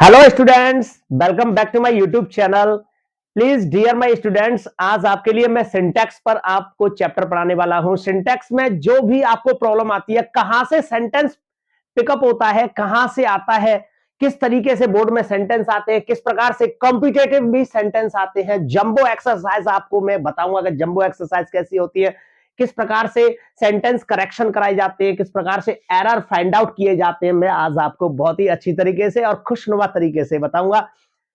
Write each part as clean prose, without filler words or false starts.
Hello students, welcome back to my YouTube channel. Please dear my students, आज आपके लिए मैं सिंटैक्स पर आपको चैप्टर पढ़ाने वाला हूं। सिंटैक्स में जो भी आपको प्रॉब्लम आती है, कहां से सेंटेंस पिकअप होता है, कहां से आता है, किस तरीके से बोर्ड में सेंटेंस आते हैं, किस प्रकार से कॉम्पिटेटिव भी सेंटेंस आते हैं, जंबो एक्सरसाइज आपको मैं बताऊंगा कि जंबो एक्सरसाइज कैसी होती है, किस प्रकार से सेंटेंस करेक्शन कराए जाते हैं, किस प्रकार से एरर फाइंड आउट किए जाते हैं, मैं आज आपको बहुत ही अच्छी तरीके से और खुशनुमा तरीके से बताऊंगा।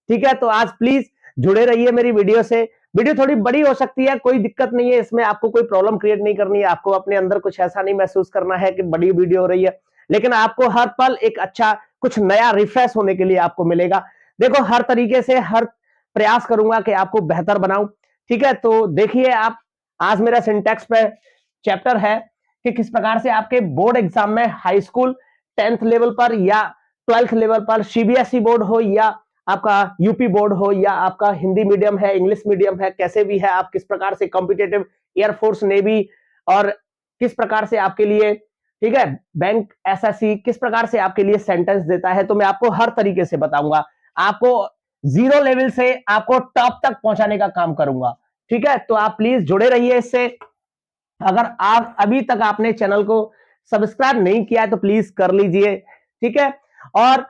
ठीक है, तो आज प्लीज जुड़े रहिए मेरी वीडियो से। वीडियो थोड़ी बड़ी हो सकती है, कोई दिक्कत नहीं है, इसमें आपको कोई प्रॉब्लम क्रिएट नहीं करनी है, आपको अपने अंदर कुछ ऐसा नहीं महसूस करना है कि बड़ी वीडियो हो रही है, लेकिन आपको हर पल एक अच्छा कुछ नया रिफ्रेश होने के लिए आपको मिलेगा। देखो, हर तरीके से हर प्रयास करूंगा कि आपको बेहतर बनाऊं। ठीक है, तो देखिए आप, आज मेरा सिंटैक्स पे चैप्टर है कि किस प्रकार से आपके बोर्ड एग्जाम में हाई स्कूल 10th लेवल पर या 12th लेवल पर, सीबीएसई बोर्ड हो या आपका यूपी बोर्ड हो या आपका हिंदी मीडियम है, इंग्लिश मीडियम है, कैसे भी है, आप किस प्रकार से कॉम्पिटेटिव एयरफोर्स, नेवी और किस प्रकार से आपके लिए, ठीक है, बैंक, एसएससी किस प्रकार से आपके लिए सेंटेंस देता है, तो मैं आपको हर तरीके से बताऊंगा। आपको जीरो लेवल से आपको टॉप तक पहुंचाने का काम करूंगा। ठीक है, तो आप प्लीज जुड़े रहिए इससे। अगर आप अभी तक आपने चैनल को सब्सक्राइब नहीं किया है तो प्लीज कर लीजिए। ठीक है, और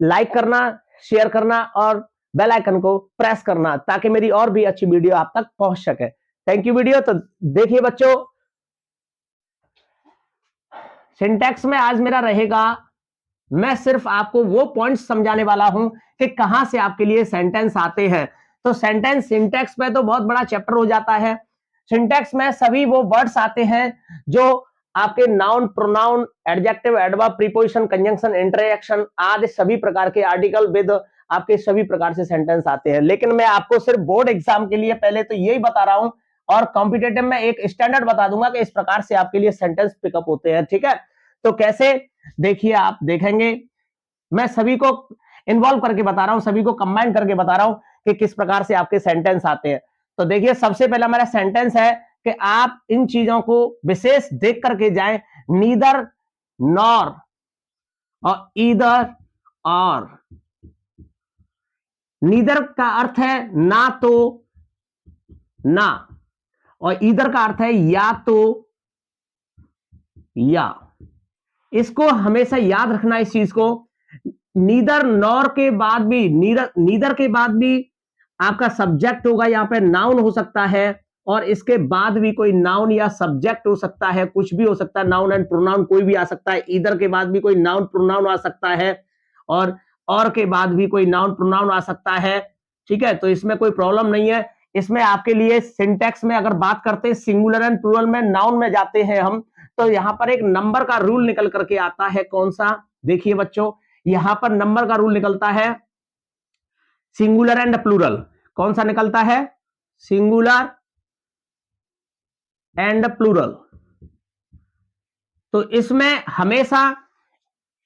लाइक करना, शेयर करना और बेल आइकन को प्रेस करना ताकि मेरी और भी अच्छी वीडियो आप तक पहुंच सके। Thank you video. तो देखिए बच्चों, सिंटैक्स में आज मेरा रहेगा, मैं सिर्फ आपको वो पॉइंट्स समझाने वाला हूं कि कहां से आपके लिए सेंटेंस आते हैं। तो सेंटेंस सिंटैक्स में तो बहुत बड़ा चैप्टर हो जाता है। सिंटैक्स में सभी वो वर्ड्स आते हैं जो आपके noun, pronoun, adjective, adverb, preposition, conjunction, interjection आदि सभी प्रकार के आर्टिकल विद आपके सभी प्रकार से सेंटेंस आते हैं। लेकिन मैं आपको सिर्फ बोर्ड एग्जाम के लिए पहले तो यही बता रहा हूं, और कॉम्पिटेटिव में एक स्टैंडर्ड बता दूंगा कि इस प्रकार से आपके लिए सेंटेंस पिकअप होते हैं। ठीक है, तो कैसे, देखिए आप देखेंगे, मैं सभी को इन्वॉल्व करके बता रहा हूं, सभी को कंबाइन करके बता रहा हूं कि किस प्रकार से आपके सेंटेंस आते हैं। तो देखिए, सबसे पहला मेरा सेंटेंस है कि आप इन चीजों को विशेष देख करके जाएं, नीदर, नॉर और ईदर और। नीदर का अर्थ है ना तो, ना, और ईदर का अर्थ है या तो, या। इसको हमेशा याद रखना, इस चीज को। नीदर नॉर के बाद भी, नीदर के बाद भी आपका सब्जेक्ट होगा, यहां पे नाउन हो सकता है, और इसके बाद भी कोई नाउन या सब्जेक्ट हो सकता है, कुछ भी हो सकता है, नाउन एंड प्रोनाउन कोई भी आ सकता है। ईदर के बाद भी कोई नाउन प्रोनाउन आ सकता है, और के बाद भी कोई नाउन प्रोनाउन आ सकता है। ठीक है, तो इसमें कोई प्रॉब्लम नहीं है। इसमें आपके लिए सिंटैक्स में अगर बात करते हैं सिंगुलर एंड प्लूरल में, नाउन में जाते हैं हम, तो यहां पर एक नंबर का रूल निकल करके आता है। कौन सा? देखिए बच्चों, यहां पर नंबर का रूल निकलता है सिंगुलर एंड प्लूरल। कौन सा निकलता है? Singular and plural. तो इसमें हमेशा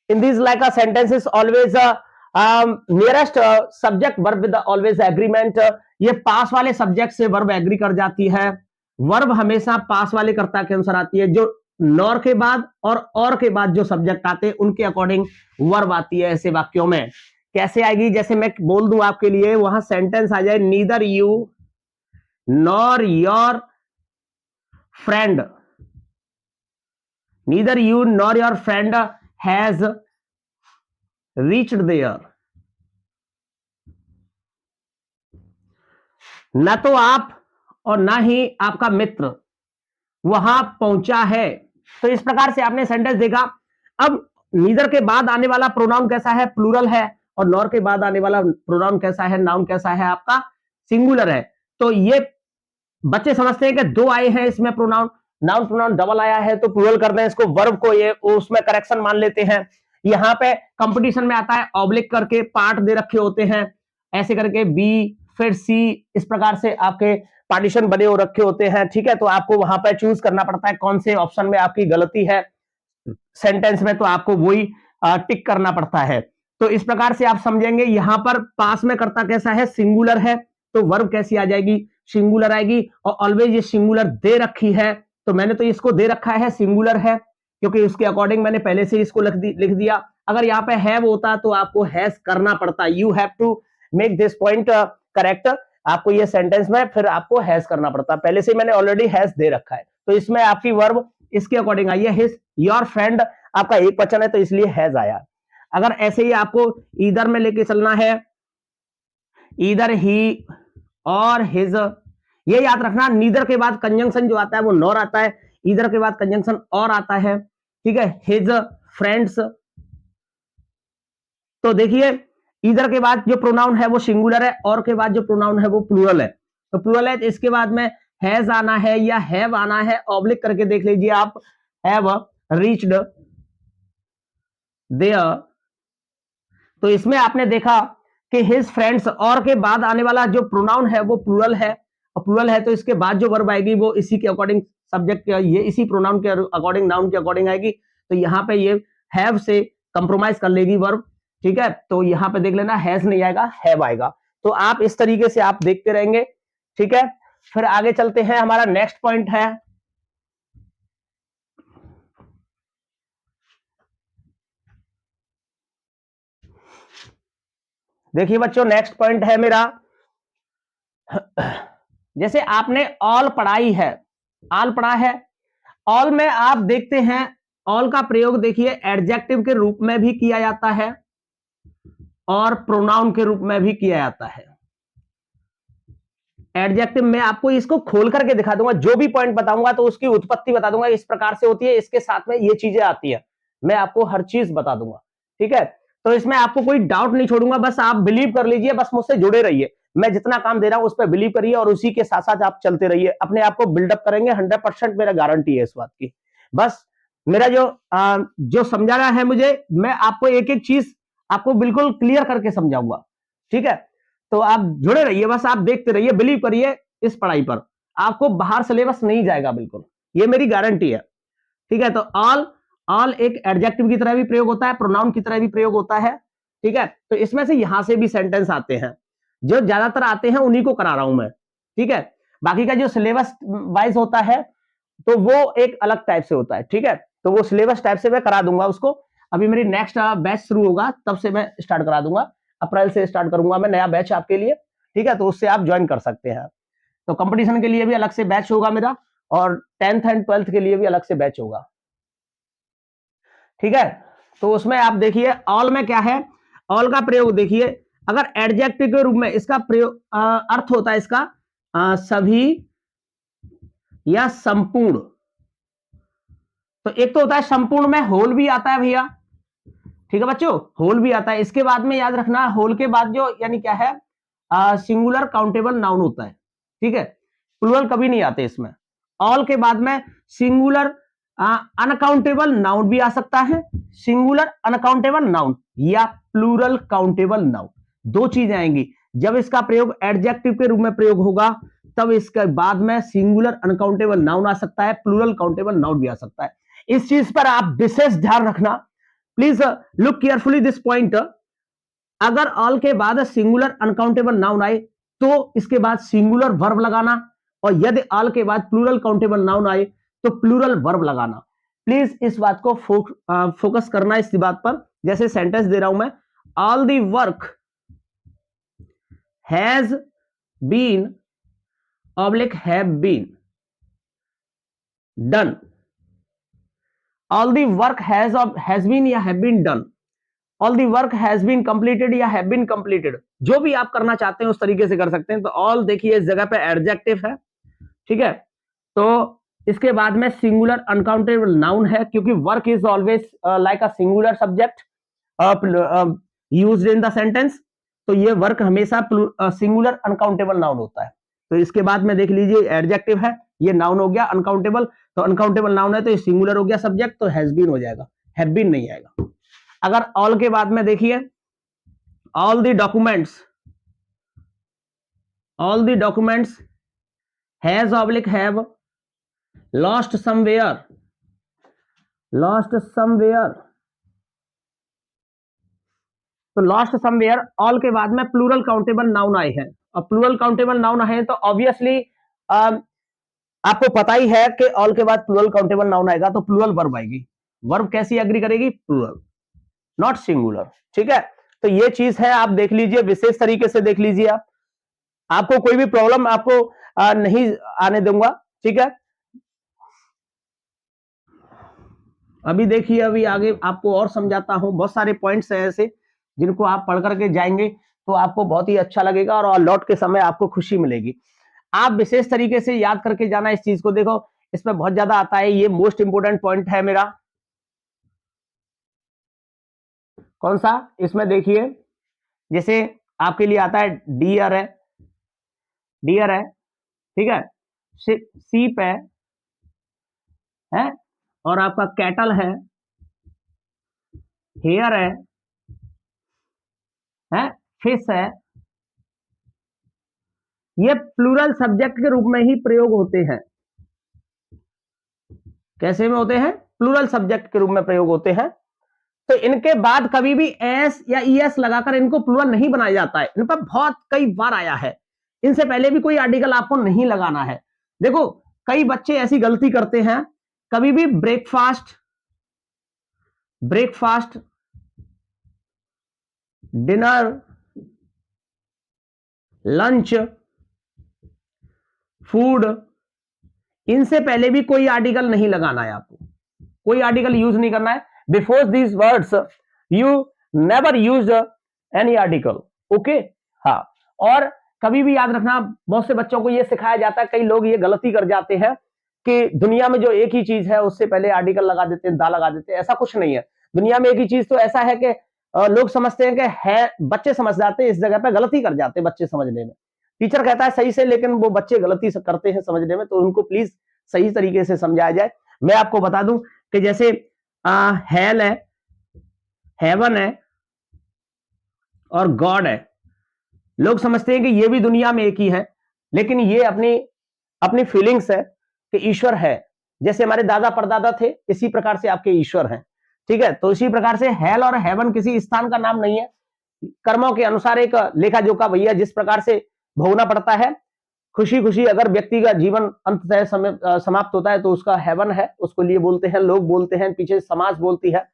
in this like a sentences always nearest subject verb with always agreement. ये पास वाले सब्जेक्ट से वर्ब एग्री कर जाती है। वर्ब हमेशा पास वाले कर्ता के अनुसार आती है। जो नॉर के बाद और के बाद जो सब्जेक्ट आते हैं उनके अकॉर्डिंग वर्ब आती है ऐसे वाक्यों में। कैसे आएगी? जैसे मैं बोल दूं आपके लिए, वहां सेंटेंस आ जाए, neither you nor your friend, neither you nor your friend has reached there. न तो आप और ना ही आपका मित्र वहां पहुंचा है। तो इस प्रकार से आपने सेंटेंस देखा। अब नीदर के बाद आने वाला प्रोनाउन कैसा है? प्लूरल है। और नॉर के बाद आने वाला प्रोनाउन कैसा है? नाउन कैसा है आपका? सिंगुलर है। तो ये बच्चे समझते हैं कि दो आए हैं इसमें प्रोनाउन, नाउन प्रोनाउन डबल आया है तो प्लूरल कर दें इसको, वर्ब को ये उसमें करेक्शन मान लेते हैं। यहां पे कंपटीशन में आता है, ऑब्लिक करके पार्ट दे रखे होते हैं, ऐसे करके बी फिर सी, इस प्रकार से आपके पार्टीशन बने हो रखे होते हैं। ठीक है, तो आपको वहां पर चूज करना पड़ता है कौन से ऑप्शन में आपकी गलती है सेंटेंस में, तो आपको वही टिक करना पड़ता है। तो इस प्रकार से आप समझेंगे। यहां पर पास में कर्ता कैसा है? सिंगुलर है। तो वर्ब कैसी आ जाएगी? सिंगुलर आएगी। और ऑलवेज ये सिंगुलर दे रखी है, तो मैंने तो इसको दे रखा है सिंगुलर है, क्योंकि उसके अकॉर्डिंग मैंने पहले से इसको लिख दिया। अगर यहाँ पे हैव होता तो आपको हैज करना पड़ता, you have to make this point correct, आपको ये सेंटेंस में फिर आपको हैज करना पड़ता, पहले से मैंने ऑलरेडी हैज दे रखा है, तो इसमें आपकी वर्ब इसके अकॉर्डिंग आई है, हिज, योर फ्रेंड आपका एक वचन है तो इसलिए हैज आया। अगर ऐसे ही आपको ईदर में लेके चलना है, ईदर ही और हिज, ये याद रखना, नीदर के बाद कंजंक्शन जो आता है वो नॉर आता है, ईदर के बाद कंजंक्शन और आता है, ठीक है, हिज फ्रेंड्स। तो देखिए ईदर के बाद जो प्रोनाउन है वो सिंगुलर है, और के बाद जो प्रोनाउन है वो प्लूरल है, तो प्लूरल है तो इसके बाद में हैज आना है या हैव आना है, ऑब्लिक करके देख लीजिए आप, हैव रीच्ड देयर, तो इसमें आपने देखा कि हिज फ्रेंड्स और के बाद आने वाला जो प्रोनाउन है वो प्लूरल है, और प्लूरल है तो इसके बाद जो वर्ब आएगी वो इसी के अकॉर्डिंग सब्जेक्ट, ये इसी प्रोनाउन के अकॉर्डिंग, नाउन के अकॉर्डिंग आएगी, तो यहाँ पे ये हैव से कंप्रोमाइज कर लेगी वर्ब, ठीक है, तो यहाँ पे देख लेना हैज नहीं आएगा, हैव आएगा, तो आप इस तरीके से आप देखते रहेंगे, ठीक है। फिर आगे चलते हैं, हमारा नेक्स्ट पॉइंट है, देखिए बच्चों नेक्स्ट पॉइंट है मेरा, जैसे आपने ऑल पढ़ाई है, ऑल पढ़ा है, ऑल में आप देखते हैं ऑल का प्रयोग देखिए एडजेक्टिव के रूप में भी किया जाता है और प्रोनाउन के रूप में भी किया जाता है। एडजेक्टिव में आपको इसको खोल करके दिखा दूंगा, जो भी पॉइंट बताऊंगा तो उसकी उत्पत्ति बता दूंगा, इस प्रकार से होती है, इसके साथ में ये चीजें आती है, मैं आपको हर चीज बता दूंगा, ठीक है, तो इसमें आपको कोई डाउट नहीं छोड़ूंगा, बस आप बिलीव कर लीजिए, बस मुझसे जुड़े रहिए, मैं जितना काम दे रहा हूं उस पर बिलीव करिए और उसी के साथ साथ आप चलते रहिए, अपने आप को बिल्डअप करेंगे, 100% मेरा गारंटी है इस बात की। बस मेरा जो समझाना है मुझे, मैं आपको एक एक चीज आपको बिल्कुल क्लियर करके समझाऊंगा, ठीक है, तो आप जुड़े रहिए, बस आप देखते रहिए, बिलीव करिए इस पढ़ाई पर, आपको बाहर सिलेबस नहीं जाएगा बिल्कुल, ये मेरी गारंटी है, ठीक है। तो ऑल, ऑल एक एडजेक्टिव की तरह भी प्रयोग होता है, प्रोनाउन की तरह भी प्रयोग होता है, ठीक है, तो इसमें से यहां से भी सेंटेंस आते हैं, जो ज्यादातर आते हैं उन्हीं को करा रहा हूं मैं, ठीक है, बाकी का जो सिलेबस वाइज होता है तो वो एक अलग टाइप से होता है, ठीक है, तो वो सिलेबस टाइप से मैं करा दूंगा उसको, अभी मेरी नेक्स्ट बैच शुरू होगा तब से मैं स्टार्ट करा दूंगा, अप्रैल से स्टार्ट करूंगा मैं नया बैच आपके लिए, ठीक है, तो उससे आप ज्वाइन कर सकते हैं, तो कंपटीशन के लिए भी अलग से बैच होगा मेरा, और 10th एंड 12th के लिए भी अलग से बैच होगा, ठीक है, तो उसमें आप देखिए ऑल में क्या है, ऑल का प्रयोग देखिए, अगर एडजेक्टिव के रूप में इसका प्रयोग अर्थ होता है इसका सभी या संपूर्ण, तो एक तो होता है संपूर्ण में होल भी आता है भैया, ठीक है बच्चों, होल भी आता है, इसके बाद में याद रखना होल के बाद जो यानी क्या है सिंगुलर काउंटेबल नाउन होता है, ठीक है, प्लूरल कभी नहीं आते इसमें, ऑल के बाद में सिंगुलर अनकाउंटेबल नाउन भी आ सकता है, सिंगुलर अनकाउंटेबल नाउन या प्लूरल काउंटेबल नाउन, दो चीजें आएंगी, जब इसका प्रयोग एडजेक्टिव के रूप में प्रयोग होगा तब इसके बाद में सिंगुलर अनकाउंटेबल नाउन आ सकता है, प्लूरल काउंटेबल नाउन भी आ सकता है, इस चीज पर आप विशेष ध्यान रखना, please look carefully this point, अगर ऑल के बाद सिंगुलर अनकाउंटेबल नाउन आए तो इसके बाद सिंगुलर वर्ब लगाना, और यदि ऑल के बाद प्लूरल काउंटेबल नाउन आए तो प्लूरल वर्ब लगाना, प्लीज इस बात को फोकस करना इस बात पर, जैसे सेंटेंस दे रहा हूं मैं, all the work has been oblique have been done, all the work has been या have been done, all the work has been completed या हैव बीन कंप्लीटेड, जो भी आप करना चाहते हैं उस तरीके से कर सकते हैं, तो ऑल देखिए इस जगह पे एडजेक्टिव है, ठीक है, तो इसके बाद में सिंगुलर अनकाउंटेबल नाउन है, क्योंकि work is always like a singular subject used in the sentence, तो ये वर्क हमेशा सिंगुलर अनकाउंटेबल नाउन होता है, तो इसके बाद में देख लीजिए एडजेक्टिव है, ये नाउन हो गया अनकाउंटेबल, तो अनकाउंटेबल नाउन है तो ये सिंगुलर हो गया सब्जेक्ट, तो हैज बीन हो जाएगा, हैव बीन नहीं आएगा। अगर ऑल के बाद में देखिए all the documents has oblique have lost somewhere तो लॉस्ट समवेयर ऑल के बाद में प्लूरल काउंटेबल नाउन आए हैं, और प्लूरल काउंटेबल नाउन आए तो ऑब्वियसली आपको पता ही है कि ऑल के बाद प्लूरल काउंटेबल नाउन आएगा तो प्लूरल वर्ब आएगी, वर्ब कैसी एग्री करेगी, प्लूरल, नॉट सिंगुलर। ठीक है, तो ये चीज है, आप देख लीजिए, विशेष तरीके से देख लीजिए आप, आपको कोई भी प्रॉब्लम आपको नहीं आने दूंगा। ठीक है, अभी देखिए, अभी आगे आपको और समझाता हूं, बहुत सारे पॉइंट्स हैं ऐसे जिनको आप पढ़ करके जाएंगे तो आपको बहुत ही अच्छा लगेगा और लौट के समय आपको खुशी मिलेगी। आप विशेष तरीके से याद करके जाना इस चीज को। देखो, इसमें बहुत ज्यादा आता है, ये मोस्ट इंपोर्टेंट पॉइंट है मेरा। कौन सा? इसमें देखिए, जैसे आपके लिए आता है डियर है, डियर है, ठीक है, सीप है, और आपका कैटल हेयर है, फिश है। ये प्लूरल सब्जेक्ट के रूप में ही प्रयोग होते हैं। कैसे में होते हैं? प्लूरल सब्जेक्ट के रूप में प्रयोग होते हैं। तो इनके बाद कभी भी एस या ईएस लगाकर इनको प्लूरल नहीं बनाया जाता है। इन पर बहुत कई बार आया है। इनसे पहले भी कोई आर्टिकल आपको नहीं लगाना है। देखो, कई बच्चे ऐसी गलती करते हैं, कभी भी ब्रेकफास्ट, डिनर, लंच, फूड, इनसे पहले भी कोई आर्टिकल नहीं लगाना है आपको, कोई आर्टिकल यूज नहीं करना है। Before these words you never use any article. Okay, हाँ। और कभी भी याद रखना, बहुत से बच्चों को यह सिखाया जाता है, कई लोग ये गलती कर जाते हैं कि दुनिया में जो एक ही चीज है उससे पहले आर्टिकल लगा देते हैं, दा लगा देते हैं। ऐसा कुछ नहीं है। दुनिया में एक ही चीज तो ऐसा है कि लोग समझते हैं कि है, बच्चे समझ जाते हैं, इस जगह पे गलती कर जाते हैं बच्चे समझने में। टीचर कहता है सही से, लेकिन वो बच्चे गलती से करते हैं समझने में, तो उनको प्लीज सही तरीके से समझाया जाए। मैं आपको बता दूं कि जैसे हेल है, हेवन है और गॉड है। लोग समझते हैं कि ये भी दुनिया में एक ही है, लेकिन ये अपनी अपनी फीलिंग्स है कि ईश्वर है। जैसे हमारे दादा परदादा थे, इसी प्रकार से आपके ईश्वर हैं। ठीक है, तो इसी प्रकार से हेल और हेवन किसी स्थान का नाम नहीं है। कर्मों के अनुसार एक लेखा जोखा भैया जिस प्रकार से भोगना पड़ता है, खुशी खुशी अगर व्यक्ति का जीवन अंततः समाप्त होता है तो उसका हेवन है, उसको लिए बोलते हैं, लोग बोलते हैं, पीछे समाज बोलती है।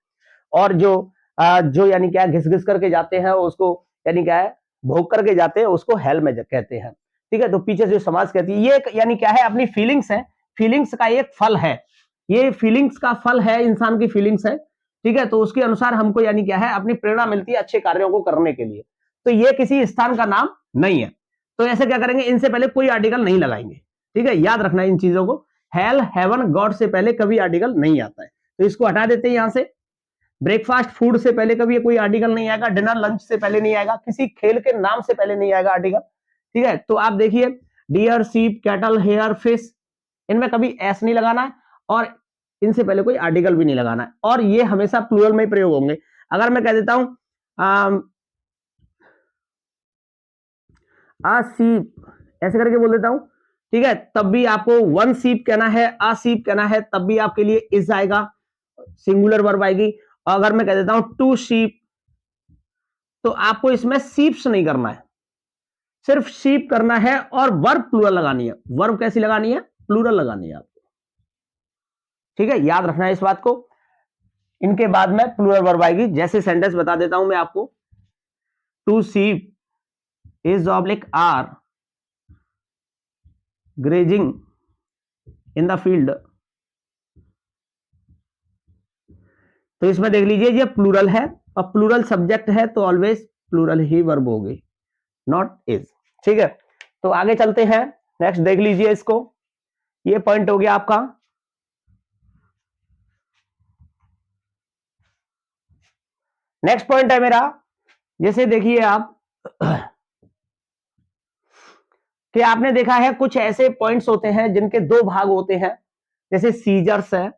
और जो यानी क्या घिस घिस करके जाते हैं उसको यानी क्या है, भोग करके जाते हैं, उसको हेल में कहते हैं। ठीक है, तो पीछे जो समाज कहती है, ये यानी क्या है, अपनी फीलिंग्स है, फीलिंग्स का एक फल है, ये फीलिंग्स का फल है, इंसान की फीलिंग्स है। ठीक है, तो उसके अनुसार हमको यानी क्या है, अपनी प्रेरणा मिलती है अच्छे कार्यों को करने के लिए। तो ये किसी स्थान का नाम नहीं है। तो ऐसे क्या करेंगे, इनसे पहले कोई आर्टिकल नहीं लगाएंगे। ठीक है, याद रखना इन चीजों को। हेल, हेवन, गॉड से पहले कभी आर्टिकल नहीं आता है, तो इसको हटा देते हैं यहां से। ब्रेकफास्ट, फूड से पहले कभी कोई आर्टिकल नहीं आएगा। डिनर, लंच से पहले नहीं आएगा। किसी खेल के नाम से पहले नहीं आएगा आर्टिकल। ठीक है, तो आप देखिए, डियर, सीप, कैटल, हेयर, फिश, इनमें कभी एस नहीं लगाना है और इनसे पहले कोई आर्टिकल भी नहीं लगाना है, और ये हमेशा प्लूरल में ही प्रयोग होंगे। अगर मैं कह देता हूं आ सीप, ऐसे करके बोल देता हूं, ठीक है, तब भी आपको वन सीप कहना है, आ सीप कहना है, तब भी आपके लिए इज आएगा, सिंगुलर वर्ब आएगी। और अगर मैं कह देता हूं टू शीप, तो आपको इसमें सीप्स नहीं करना है, सिर्फ शीप करना है और वर्ब प्लूरल लगानी है। वर्ब कैसी लगानी है? प्लूरल लगानी है आपको। ठीक है, याद रखना है इस बात को। इनके बाद में प्लूरल वर्ब आएगी। जैसे सेंटेंस बता देता हूं मैं आपको, two sheep is oblique are grazing in the field. तो इसमें देख लीजिए, ये प्लूरल है और प्लूरल सब्जेक्ट है, तो ऑलवेज प्लूरल ही वर्ब होगी, नॉट इज। ठीक है, तो आगे चलते हैं। नेक्स्ट देख लीजिए इसको, ये पॉइंट हो गया आपका। नेक्स्ट पॉइंट है मेरा, जैसे देखिए आप कि आपने देखा है कुछ ऐसे पॉइंट्स होते हैं जिनके दो भाग होते हैं, जैसे सीजर्स है,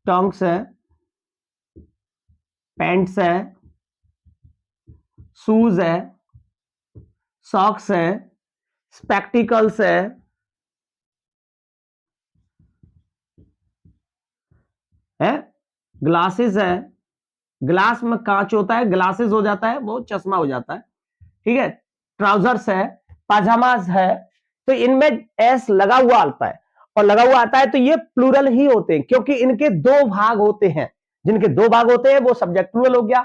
टंग्स है, पैंट्स है, शूज है, सॉक्स है, स्पेक्टिकल्स है, ग्लासेस है, ग्लास में कांच होता है, ग्लासेस हो जाता है, वो चश्मा हो जाता है। ठीक है, ट्राउजर्स है, पाजामाज है, तो इनमें एस लगा हुआ आता है। और लगा हुआ आता है तो ये प्लूरल ही होते हैं, क्योंकि इनके दो भाग होते हैं। जिनके दो भाग होते हैं वो सब्जेक्ट प्लूरल हो गया।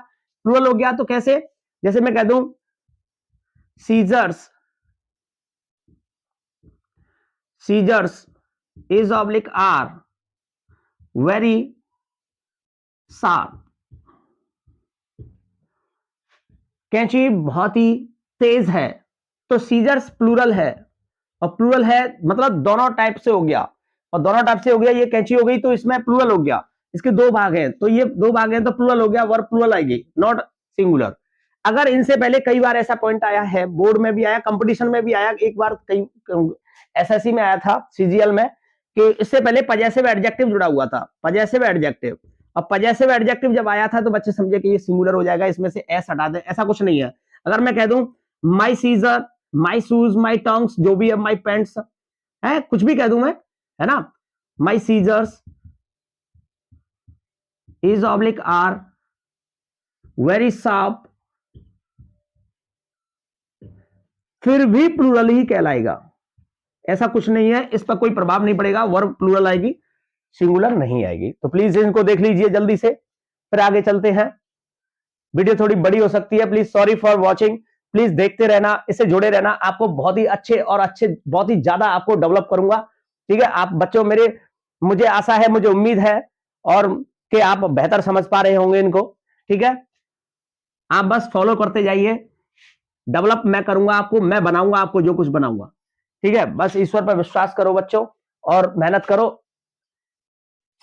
प्लूरल हो गया तो कैसे, जैसे मैं कह दूं scissors, scissors is oblique are very sharp, कैंची बहुत ही तेज है, तो सीजर्स प्लूरल है। और प्लूरल है मतलब दोनों टाइप से हो गया, और दोनों टाइप से हो गया, ये कैंची हो गई तो इसमें प्लूरल हो गया। इसके दो भाग हैं तो ये दो भाग हैं तो प्लूरल हो गया, वर्ब प्लूरल आएगी, नॉट सिंगुलर। अगर इनसे पहले कई बार ऐसा पॉइंट आया है, बोर्ड में भी आया, कंपटीशन में भी आया, एक बार कई एसएससी में आया था, सीजीएल में, कि इससे पहले पजेसिव एडजेक्टिव जुड़ा हुआ था, पजेसिव एडजेक्टिव। अब पजेसिव एडजेक्टिव जब आया था तो बच्चे समझे कि ये सिंगुलर हो जाएगा, इसमें से एस हटा दें, ऐसा कुछ नहीं है। अगर मैं कह दूं my scissor, my shoes, my tongs, जो भी है, माई पेंट्स है, कुछ भी कह दूं मैं, है ना, my scissors is oblique are very sharp, फिर भी प्लूरल ही कहलाएगा, ऐसा कुछ नहीं है, इस पर कोई प्रभाव नहीं पड़ेगा, वर्ब प्लूरल आएगी, सिंगुलर नहीं आएगी। तो प्लीज इनको देख लीजिए जल्दी से, फिर आगे चलते हैं। वीडियो थोड़ी बड़ी हो सकती है, please sorry for watching, please देखते रहना, इससे जुड़े रहना, आपको बहुत ही अच्छे और अच्छे, बहुत ही ज्यादा आपको डेवलप करूंगा। ठीक है, आप बच्चों मेरे, मुझे आशा है, मुझे उम्मीद है और कि आप बेहतर समझ पा रहे होंगे इनको। ठीक है, आप बस फॉलो करते जाइए, डेवलप मैं करूंगा आपको, मैं बनाऊंगा आपको जो कुछ बनाऊंगा। ठीक है, बस ईश्वर पर विश्वास करो बच्चों और मेहनत करो,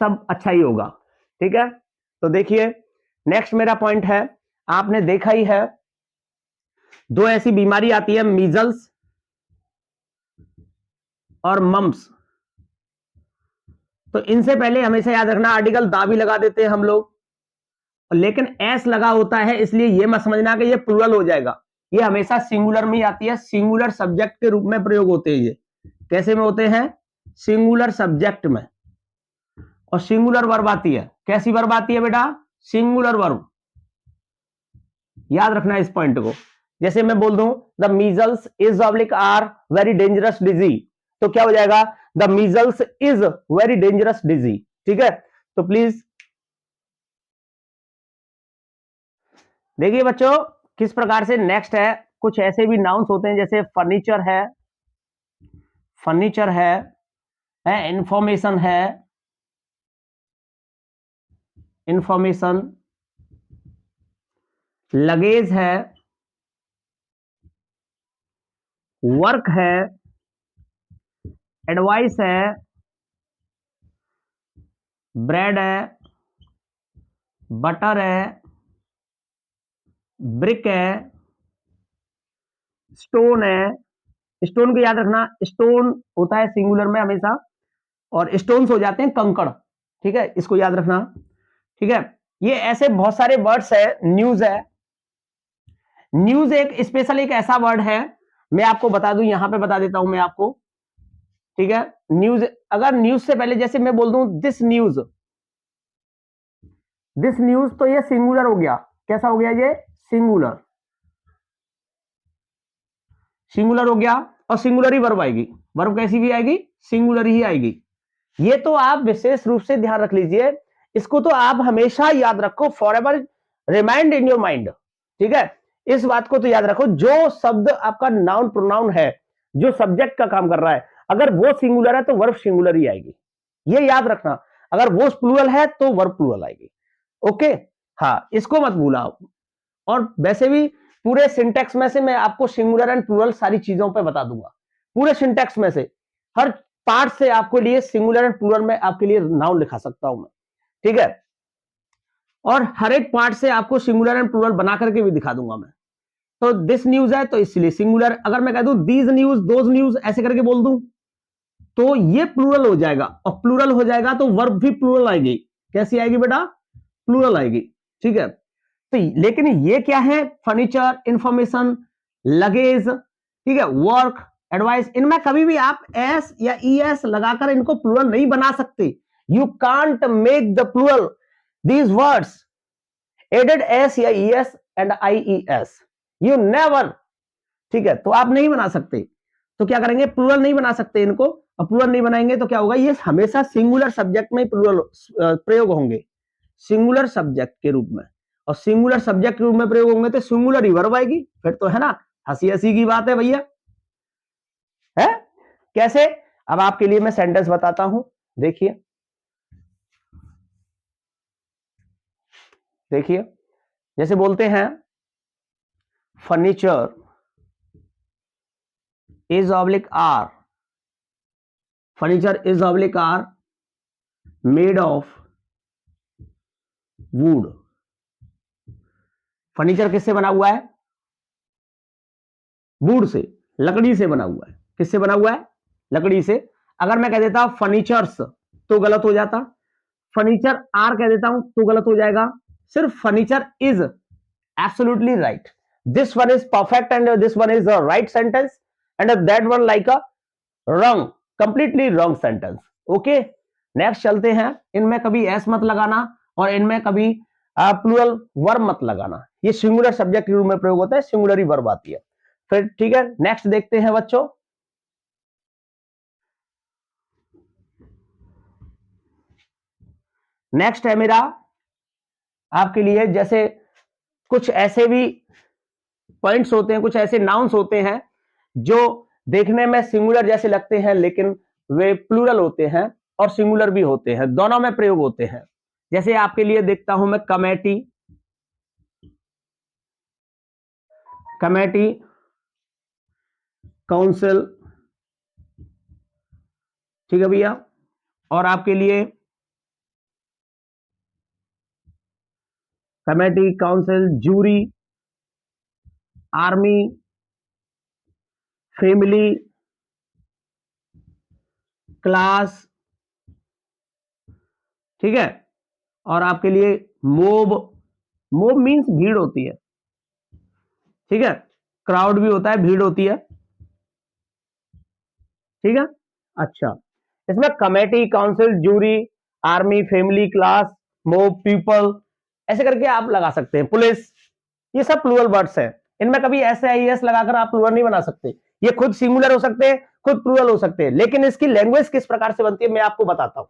सब अच्छा ही होगा। ठीक है, तो देखिए नेक्स्ट मेरा पॉइंट है, आपने देखा ही है, दो ऐसी बीमारी आती है, मीजल्स और मम्स। तो इनसे पहले हमेशा याद रखना, आर्टिकल दा भी लगा देते हैं हम लोग, लेकिन एस लगा होता है, इसलिए यह मत समझना कि ये प्लूरल हो जाएगा, ये हमेशा सिंगुलर में ही आती है, सिंगुलर सब्जेक्ट के रूप में प्रयोग होते हैं। ये कैसे में होते हैं, सिंगुलर सब्जेक्ट में, और सिंगुलर वर्ब आती है, कैसी वर्ब आती है बेटा, सिंगुलर वर्ब, याद रखना इस पॉइंट को। जैसे मैं बोल दूं the measles is oblique are very dangerous disease, तो क्या हो जाएगा, the measles is very dangerous disease. ठीक है, तो प्लीज देखिए बच्चों किस प्रकार से नेक्स्ट है, कुछ ऐसे भी नाउन्स होते हैं जैसे फर्नीचर है, फर्नीचर है, इंफॉर्मेशन है, इंफॉर्मेशन, लगेज है, वर्क है, एडवाइस है, ब्रेड है, बटर है, ब्रिक है, स्टोन है। स्टोन को याद रखना, स्टोन होता है सिंगुलर में हमेशा, और स्टोन्स हो जाते हैं कंकड़। ठीक है, इसको याद रखना। ठीक है, ये ऐसे बहुत सारे वर्ड्स है, न्यूज है, न्यूज एक स्पेशल एक ऐसा वर्ड है, मैं आपको बता दूं, यहां पे बता देता हूं मैं आपको। ठीक है, न्यूज, अगर न्यूज से पहले जैसे मैं बोल दूं दिस न्यूज, दिस न्यूज, तो ये सिंगुलर हो गया, कैसा हो गया ये, सिंगुलर, सिंगुलर हो गया, और सिंगुलर ही वर्ब आएगी, वर्ब कैसी भी आएगी, सिंगुलर ही आएगी। ये तो आप विशेष रूप से ध्यान रख लीजिए, इसको तो आप हमेशा याद रखो, for ever remind in your mind. ठीक है, इस बात को तो याद रखो, जो शब्द आपका नाउन प्रोनाउन है, जो सब्जेक्ट का काम कर रहा है, अगर वो सिंगुलर है तो वर्ब सिंगुलर ही आएगी, ये याद रखना। अगर वो प्लूरल है तो वर्ब प्लूरल आएगी। ओके, हाँ, इसको मत भूला। और वैसे भी पूरे सिंटेक्स में से मैं आपको सिंगुलर एंड प्लूरल सारी चीजों पे बता दूंगा, पूरे सिंटेक्स में से हर पार्ट से आपके लिए सिंगुलर एंड प्लूरल में आपके लिए नाउन लिखा सकता हूं मैं। ठीक है, और हर एक पार्ट से आपको सिंगुलर एंड प्लूरल बना करके भी दिखा दूंगा मैं। तो दिस न्यूज है तो इसलिए सिंगुलर, अगर मैं कह दूं दीज न्यूज, दोज न्यूज, ऐसे करके बोल दूं तो ये प्लूरल हो जाएगा, और प्लूरल हो जाएगा तो वर्ब भी प्लूरल आएगी, कैसी आएगी बेटा, प्लूरल आएगी। ठीक है, तो लेकिन ये क्या है, फर्नीचर, इंफॉर्मेशन, लगेज, ठीक है, वर्क, एडवाइस, इनमें कभी भी आप एस या ई एस लगाकर इनको प्लूरल नहीं बना सकते। You can't make the plural these words added S या E S and I E S, you never. ठीक है, तो आप नहीं बना सकते, तो क्या करेंगे, प्लूरल नहीं बना सकते इनको, और प्लूरल नहीं बनाएंगे तो क्या होगा, ये हमेशा सिंगुलर सब्जेक्ट में प्लूरल प्रयोग होंगे, सिंगुलर सब्जेक्ट के रूप में, और सिंगुलर सब्जेक्ट के रूप में प्रयोग होंगे तो सिंगुलर ही वर्ब आएगी, फिर तो है ना, हंसी हंसी की बात है भैया, है कैसे। अब आपके लिए मैं सेंटेंस बताता हूं, देखिए देखिए, जैसे बोलते हैं furniture is oblique are, furniture is oblique are made of wood, furniture किससे बना हुआ है, वुड से, लकड़ी से बना हुआ है, किससे बना हुआ है, लकड़ी से। अगर मैं कह देता फर्नीचर्स तो गलत हो जाता, फर्नीचर आर कह देता हूं तो गलत हो जाएगा, सिर्फ furniture is absolutely right, this one is perfect and this one is a right sentence and that one like a wrong, completely wrong sentence. Okay, next चलते हैं, इनमें कभी एस मत लगाना और इनमें कभी प्लूरल वर्ब मत लगाना, ये सिंगुलर सब्जेक्ट के रूप में प्रयोग होता है, सिंगुलर ही वर्ब आती है। फिर ठीक है, नेक्स्ट देखते हैं बच्चों, नेक्स्ट है मेरा आपके लिए, जैसे कुछ ऐसे भी पॉइंट्स होते हैं, कुछ ऐसे नाउन्स होते हैं जो देखने में सिंगुलर जैसे लगते हैं लेकिन वे प्लूरल होते हैं और सिंगुलर भी होते हैं, दोनों में प्रयोग होते हैं। जैसे आपके लिए देखता हूं मैं कमेटी, कमेटी, काउंसिल, ठीक है भैया, और आपके लिए committee, council, jury, army, family, class, ठीक है, और आपके लिए मोब, मोब मींस भीड़ होती है, ठीक है, क्राउड भी होता है, भीड़ होती है, ठीक है। अच्छा, इसमें committee, council, jury, army, family, class, mob, people, ऐसे करके आप लगा सकते हैं, पुलिस, ये सब प्लूरल वर्ड्स हैं, इनमें कभी ऐसे आईएस लगाकर आप प्लूरल नहीं बना सकते, ये खुद सिंगुलर हो सकते हैं, खुद प्लूरल हो सकते हैं, लेकिन इसकी लैंग्वेज किस प्रकार से बनती है मैं आपको बताता हूं।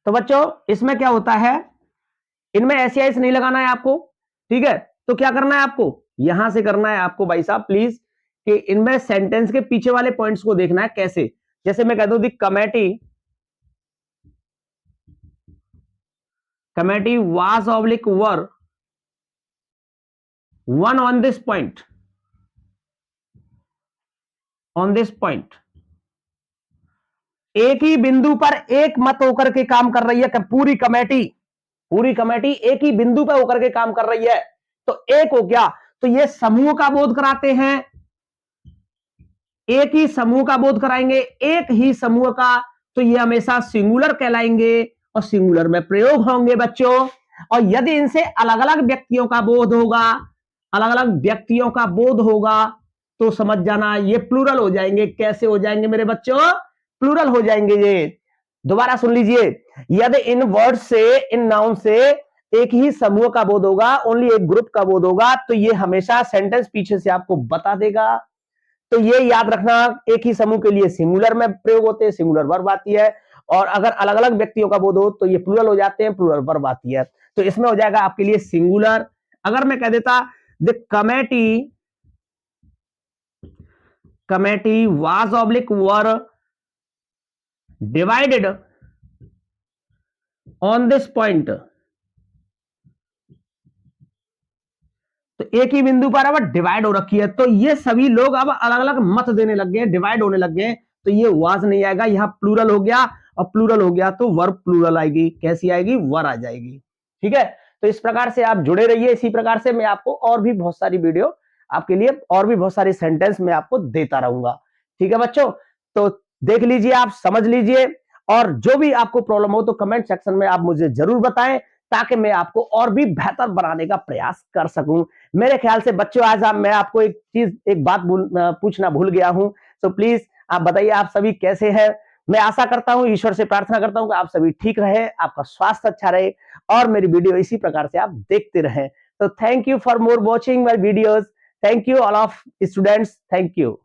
तो बच्चों इसमें क्या होता है, इनमें ऐसे आईएस नहीं लगाना है आपको, ठीक है, तो क्या करना है आपको, यहां से करना है आपको भाई साहब प्लीज, कि इनमें सेंटेंस के पीछे वाले पॉइंट्स को देखना है कैसे। जैसे मैं कह दूं the committee, committee was oblique were one on this point, on this point, एक ही बिंदु पर एक मत होकर के काम कर रही है पूरी कमेटी, पूरी कमेटी एक ही बिंदु पर होकर के काम कर रही है, तो एक हो गया, तो ये समूह का बोध कराते हैं, एक ही समूह का बोध कराएंगे, एक ही समूह का, तो ये हमेशा सिंगुलर कहलाएंगे और सिंगुलर में प्रयोग होंगे बच्चों। और यदि इनसे अलग अलग व्यक्तियों का बोध होगा, अलग अलग व्यक्तियों का बोध होगा, तो समझ जाना ये प्लूरल हो जाएंगे। कैसे हो जाएंगे मेरे बच्चों, प्लूरल हो जाएंगे ये। दोबारा सुन लीजिए, यदि इन वर्ड से, इन नाउन से एक ही समूह का बोध होगा, ओनली एक ग्रुप का बोध होगा, तो ये हमेशा सेंटेंस पीछे से आपको बता देगा। तो ये याद रखना, एक ही समूह के लिए सिंगुलर में प्रयोग होते हैं, सिंगुलर वर्ब आती है, और अगर अलग अलग व्यक्तियों का बोध हो तो ये प्लूरल हो जाते हैं, प्लूरल वर्ब आती है। तो इसमें हो जाएगा आपके लिए सिंगुलर। अगर मैं कह देता the committee, committee was oblique were divided on this point, तो एक ही बिंदु पर अब डिवाइड हो रखी है, तो ये सभी लोग अब अलग अलग मत देने लग गए, डिवाइड होने लग गए, तो ये वाज नहीं आएगा, यहां प्लूरल हो गया, और प्लूरल हो गया तो वर्ब प्लूरल आएगी। कैसी आएगी, वर आ जाएगी, ठीक है। तो इस प्रकार से आप जुड़े रहिए, इसी प्रकार से मैं आपको और भी बहुत सारी वीडियो आपके लिए, और भी बहुत सारी सेंटेंस मैं आपको देता रहूंगा, ठीक है बच्चों। तो देख लीजिए, आप समझ लीजिए, और जो भी आपको प्रॉब्लम हो तो कमेंट सेक्शन में आप मुझे जरूर बताएं, ताकि मैं आपको और भी बेहतर बनाने का प्रयास कर सकूं। मेरे ख्याल से बच्चों आज मैं आपको एक चीज, एक बात पूछना भूल गया हूं, तो प्लीज आप बताइए, आप सभी कैसे हैं। मैं आशा करता हूं, ईश्वर से प्रार्थना करता हूं कि आप सभी ठीक रहे, आपका स्वास्थ्य अच्छा रहे, और मेरी वीडियो इसी प्रकार से आप देखते रहें। तो thank you for more watching my videos, thank you all of students, thank you.